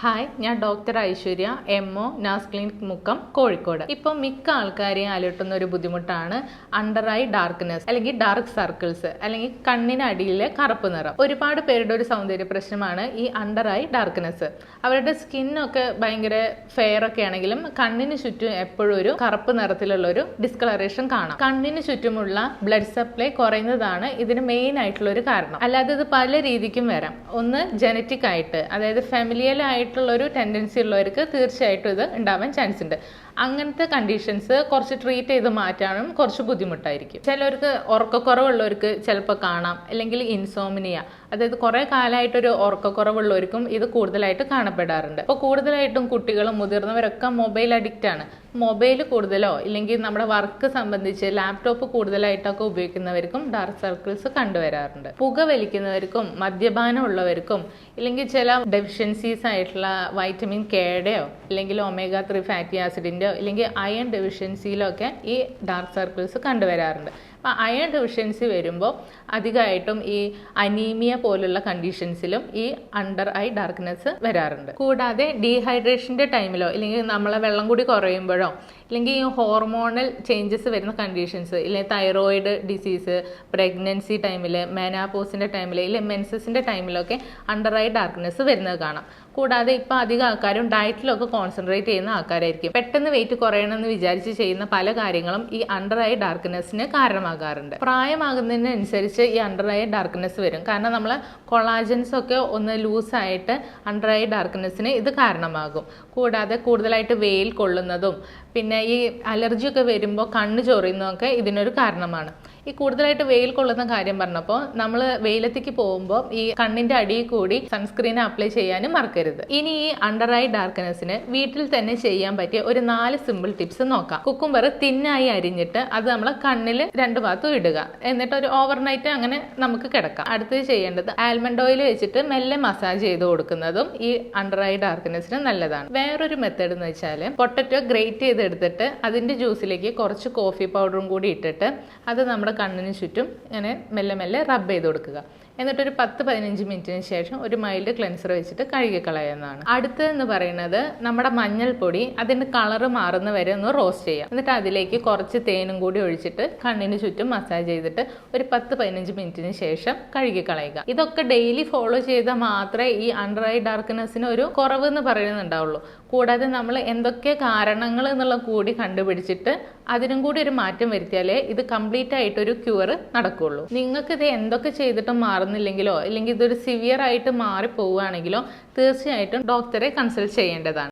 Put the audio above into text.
Hi, ഞാൻ doctor Aishwarya MO നാസ് clinic Mukkam Kozhikode. ഇപ്പോൾ മിക്ക ആൾക്കാരെയും അലട്ടുന്ന ഒരു ബുദ്ധിമുട്ടാണ് അണ്ടർ ഐ ഡാർക്ക്നെസ് അല്ലെങ്കിൽ ഡാർക്ക് സർക്കിൾസ് അല്ലെങ്കിൽ കണ്ണിനടിയിലെ കറുപ്പ് നിറം. ഒരുപാട് പേരുടെ ഒരു സൗന്ദര്യ പ്രശ്നമാണ് ഈ അണ്ടർ ഐ ഡാർക്ക്നെസ്. അവരുടെ സ്കിന്നൊക്കെ ഭയങ്കര ഫെയർ ഒക്കെ ആണെങ്കിലും കണ്ണിന് ചുറ്റും എപ്പോഴും ഒരു കറുപ്പ് നിറത്തിലുള്ള ഒരു ഡിസ്കളറേഷൻ കാണാം. കണ്ണിന് ചുറ്റുമുള്ള ബ്ലഡ് സപ്ലൈ കുറയുന്നതാണ് ഇതിന് മെയിൻ ആയിട്ടുള്ള ഒരു കാരണം. അല്ലാതെ ഇത് പല രീതിക്കും വരാം. ഒന്ന് ജനറ്റിക് ആയിട്ട്, അതായത് ഫാമിലിയൽ ആയിട്ടുള്ള ഒരു ടെൻഡൻസി ഉള്ളവർക്ക് തീർച്ചയായിട്ടും ഇത് ഉണ്ടാവാൻ ചാൻസ് ഉണ്ട്. അങ്ങനത്തെ കണ്ടീഷൻസ് കുറച്ച് ട്രീറ്റ് ചെയ്ത് മാറ്റാനും കുറച്ച് ബുദ്ധിമുട്ടായിരിക്കും. ചിലർക്ക് ഉറക്കക്കുറവുള്ളവർക്ക് ചിലപ്പോൾ കാണാം, അല്ലെങ്കിൽ ഇൻസോമിനിയ, അതായത് കുറേ കാലമായിട്ടൊരു ഉറക്കക്കുറവുള്ളവർക്കും ഇത് കൂടുതലായിട്ട് കാണപ്പെടാറുണ്ട്. അപ്പോൾ കൂടുതലായിട്ടും കുട്ടികളും മുതിർന്നവരൊക്കെ മൊബൈൽ അഡിക്റ്റ് ആണ്. മൊബൈൽ കൂടുതലോ ഇല്ലെങ്കിൽ നമ്മുടെ വർക്ക് സംബന്ധിച്ച് ലാപ്ടോപ്പ് കൂടുതലായിട്ടൊക്കെ ഉപയോഗിക്കുന്നവർക്കും ഡാർക്ക് സർക്കിൾസ് കണ്ടുവരാറുണ്ട്. പുക വലിക്കുന്നവർക്കും മദ്യപാനം ഉള്ളവർക്കും ഇല്ലെങ്കിൽ ചില ഡെഫിഷ്യൻസീസ് ആയിട്ടുള്ള വൈറ്റമിൻ കെയുടെയോ അല്ലെങ്കിൽ ഒമേഗ 3 ഫാറ്റി ആസിഡിൻ്റെയോ ഇല്ലെങ്കിൽ അയൺ ഡെഫിഷ്യൻസിയിലോ ഒക്കെ ഈ ഡാർക്ക് സർക്കിൾസ് കണ്ടുവരാറുണ്ട്. അപ്പോൾ അയൺ ഡെഫിഷ്യൻസി വരുമ്പോൾ അധികമായിട്ടും ഈ അനീമിയ പോലുള്ള കണ്ടീഷൻസിലും ഈ അണ്ടർ ഐ ഡാർക്ക്നെസ് വരാറുണ്ട്. കൂടാതെ ഡീഹൈഡ്രേഷൻ്റെ ടൈമിലോ ഇല്ലെങ്കിൽ നമ്മളെ വെള്ളം കൂടി കുറയുമ്പോഴോ ഇല്ലെങ്കിൽ ഈ ഹോർമോണൽ ചേഞ്ചസ് വരുന്ന കണ്ടീഷൻസ്, ഇല്ലെങ്കിൽ തൈറോയിഡ് ഡിസീസ്, പ്രഗ്നൻസി ടൈമിൽ, മെനാപോസിൻ്റെ ടൈമിൽ, ഇല്ലെങ്കിൽ മെൻസസിൻ്റെ ടൈമിലൊക്കെ അണ്ടർ ഐ ഡാർക്ക്നെസ് വരുന്നത് കാണാം. കൂടാതെ ഇപ്പോൾ അധികം ആൾക്കാരും ഡയറ്റിലൊക്കെ കോൺസെൻട്രേറ്റ് ചെയ്യുന്ന ആൾക്കാരായിരിക്കും. പെട്ടെന്ന് വെയിറ്റ് കുറയണമെന്ന് വിചാരിച്ച് ചെയ്യുന്ന പല കാര്യങ്ങളും ഈ അണ്ടർ ഐ ഡാർക്ക്നെസ്സിന് കാരണമാകാറുണ്ട്. പ്രായമാകുന്നതിനനുസരിച്ച് ഈ അണ്ടർ ഐ ഡാർക്ക്നെസ് വരും. കാരണം നമ്മൾ കൊളാജൻസ് ഒക്കെ ഒന്ന് ലൂസായിട്ട് അണ്ടർ ഐ ഡാർക്ക്നെസ്സിന് ഇത് കാരണമാകും. കൂടാതെ കൂടുതലായിട്ട് വെയിൽ കൊള്ളുന്നതും പിന്നെ ഈ അലർജി ഒക്കെ വരുമ്പോൾ കണ്ണ് ചൊറിയുന്നതൊക്കെ ഇതിനൊരു കാരണമാണ്. ഈ കൂടുതലായിട്ട് വെയിൽ കൊള്ളുന്ന കാര്യം പറഞ്ഞപ്പോൾ നമ്മൾ വെയിലത്തേക്ക് പോകുമ്പോൾ ഈ കണ്ണിന്റെ അടിയിൽ കൂടി സൺസ്ക്രീൻ അപ്ലൈ ചെയ്യാനും മറക്കരുത്. ഇനി ഈ അണ്ടർ ഐ ഡാർക്ക്നെസ്സിന് വീട്ടിൽ തന്നെ ചെയ്യാൻ പറ്റിയ ഒരു 4 സിമ്പിൾ ടിപ്സ് നോക്കാം. കുക്കുംബർ തിന്നായി അരിഞ്ഞിട്ട് അത് നമ്മളെ കണ്ണിൽ 2 ഭാഗത്തും ഇടുക. എന്നിട്ട് ഒരു ഓവർനൈറ്റ് അങ്ങനെ നമുക്ക് കിടക്കാം. അടുത്തത് ചെയ്യേണ്ടത് ആൽമണ്ട് ഓയിൽ വെച്ചിട്ട് മെല്ലെ മസാജ് ചെയ്ത് കൊടുക്കുന്നതും ഈ അണ്ടർ ഐ ഡാർക്ക്നെസ്സിന് നല്ലതാണ്. വേറൊരു മെത്തേഡ് എന്ന് വെച്ചാൽ പൊട്ടറ്റോ ഗ്രേറ്റ് ചെയ്തെടുത്തിട്ട് അതിന്റെ ജ്യൂസിലേക്ക് കുറച്ച് കോഫി പൗഡറും കൂടി ഇട്ടിട്ട് അത് നമ്മുടെ കണ്ണിന് ചുറ്റും ഇങ്ങനെ മെല്ലെ മെല്ലെ റബ്ബ് ചെയ്ത് കൊടുക്കുക. എന്നിട്ടൊരു 10-15 മിനിറ്റിന് ശേഷം ഒരു മൈൽഡ് ക്ലെൻസർ വെച്ചിട്ട് കഴുകിക്കളയുന്നതാണ്. അടുത്തതെന്ന് പറയുന്നത് നമ്മുടെ മഞ്ഞൾപ്പൊടി അതിൻ്റെ കളറ് മാറുന്ന വരെ ഒന്ന് റോസ്റ്റ് ചെയ്യാം. എന്നിട്ട് അതിലേക്ക് കുറച്ച് തേനും കൂടി ഒഴിച്ചിട്ട് കണ്ണിന് ചുറ്റും മസാജ് ചെയ്തിട്ട് ഒരു 10-15 മിനിറ്റിന് ശേഷം കഴുകിക്കളയുക. ഇതൊക്കെ ഡെയിലി ഫോളോ ചെയ്താൽ മാത്രമേ ഈ അണ്ടർ ഐ ഡാർക്ക്നെസ്സിന് ഒരു കുറവ് എന്ന് പറയുന്നുണ്ടാവുള്ളൂ. കൂടാതെ നമ്മൾ എന്തൊക്കെ കാരണങ്ങൾ എന്നുള്ള കൂടി കണ്ടുപിടിച്ചിട്ട് അതിനും കൂടി ഒരു മാറ്റം വരുത്തിയാലേ ഇത് കംപ്ലീറ്റ് ആയിട്ടൊരു ക്യൂർ നടക്കുകയുള്ളൂ. നിങ്ങൾക്ക് ഇത് എന്തൊക്കെ ചെയ്തിട്ടും മാറുന്നില്ലെങ്കിലോ ഇല്ലെങ്കിൽ ഇതൊരു സിവിയർ ആയിട്ട് മാറി പോവുകയാണെങ്കിലോ തീർച്ചയായിട്ടും ഡോക്ടറെ കൺസൾട്ട് ചെയ്യേണ്ടതാണ്.